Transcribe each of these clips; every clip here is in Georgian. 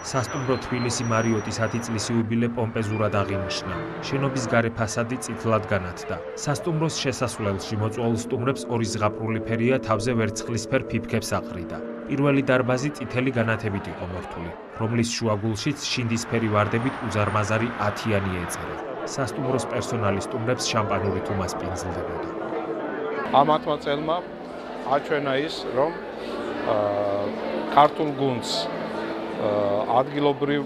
სასტუმრო თბილისი მარიოტის 10 წლის იუბილე პომპეზურად აღინიშნა. შენობის გარე ფასადი წითლად განათდა. სასტუმროს შესასვლელში მოწვეულ სტუმრებს ორი ზღაპრული ფერია თავზე ვერცხლისფერ ფიფქებს აყრიდა. პირველი დარბაზი წითელი განათებით იყო მორთული, რომლის შუაგულშიც შინდისფერი ვარდებით უზარმაზარი 10-იანი ეწერა. სასტუმროს პერსონალი სტუმრებს შამპანურით უმასპინძლდებოდა. ამათმა წელმა აჩვენა ის, რომ ქართულ გუნდს ადგილობრივ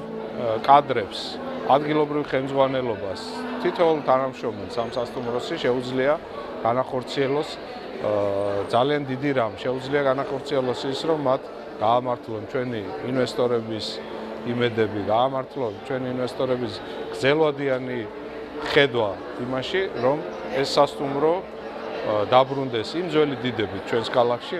კადრებს, ადგილობრივ ხელმძღვანელობას, თითოეულ თანამშრომელს ამ სასტუმროში შეუძლია განახორციელოს ძალიან დიდი რამ, შეუძლია განახორციელოს ის, რომ მათ გაამართლონ ჩვენი ინვესტორების იმედები, გაამართლონ ჩვენი ინვესტორების გრძელვადიანი ხედვა იმაში, რომ ეს სასტუმრო დაბრუნდეს იმ ძველი დიდებით ჩვენს ქალაქში.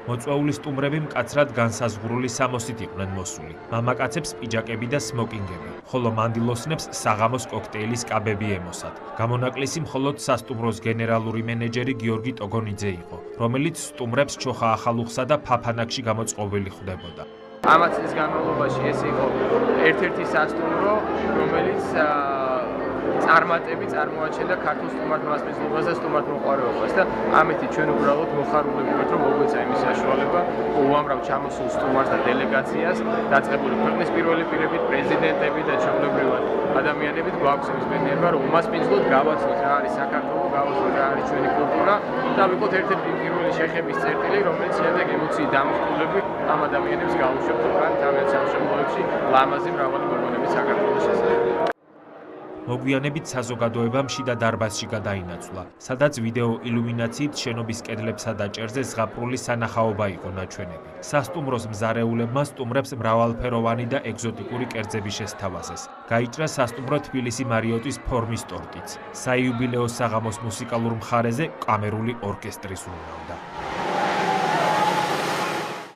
მოწვეული სტუმრები მკაცრად განსაზღვრული სამოსით იყვნენ მოსული. მამაკაცებს პიჯაკები და სმოკინგები, ხოლო მანდილოსნებს საღამოს კოქტეილის კაბები ემოსათ. გამონაკლისი მხოლოდ სასტუმროს გენერალური მენეჯერი გიორგი ტოგონიძე იყო, რომელიც სტუმრებს ჩოხა ახალუხსა და ფაფანაკში გამოწყობილი ხვდებოდა. Ამათ წლის განმავლობაში ეს იყო ერთ-ერთი სასტუმრო, რომელიც წარმატებით წარმოაჩენდა ქართულ სტუმართ მასპინძლობას და სტუმართ მოყვარეობას და ამით ჩვენ უბრალოდ მოხარულები ვართ, რომ მოგვეცა იმის საშუალება უამრავ ჩამოსულ სტუმარს და დელეგაციას დაწყებული ქვეყნის პირველი პირებით, პრეზიდენტები და ჩვეულებრივად ადამიანებით გვაქვს ის ბედნიერება, რომ უმასპინძლოდ გავაცნოთ რა არის საქართველო, გავაცნოთ რა არის ჩვენი კულტურა და ვიყოთ ერთ-ერთი პირველი შეხების წერტილი, რომელიც შემდეგ ემოციით დამხტულები ამ ადამიანებს გაუშვებთ უკან თავიანთ სამშობლოებში ლამაზი მრავალი მოგონებით საქართველოს შესახებ. მოგვიანებით საზოგადოებამ შიდა დარბაზში გადაინაცვლა, სადაც ვიდეო ილუმინაციით შენობის კედლებსა და ჭერზე ზღაპრული სანახაობა იყო ნაჩვენები. სასტუმროს მზარეულებმა სტუმრებს მრავალფეროვანი და ეგზოტიკური კერძები შესთავაზეს. გაიჭრა სასტუმრო თბილისი მარიოტის ფორმის ტორტიც. საიუბილეო საღამოს მუსიკალურ მხარეზე კამერული ორკესტრის უნაოდა.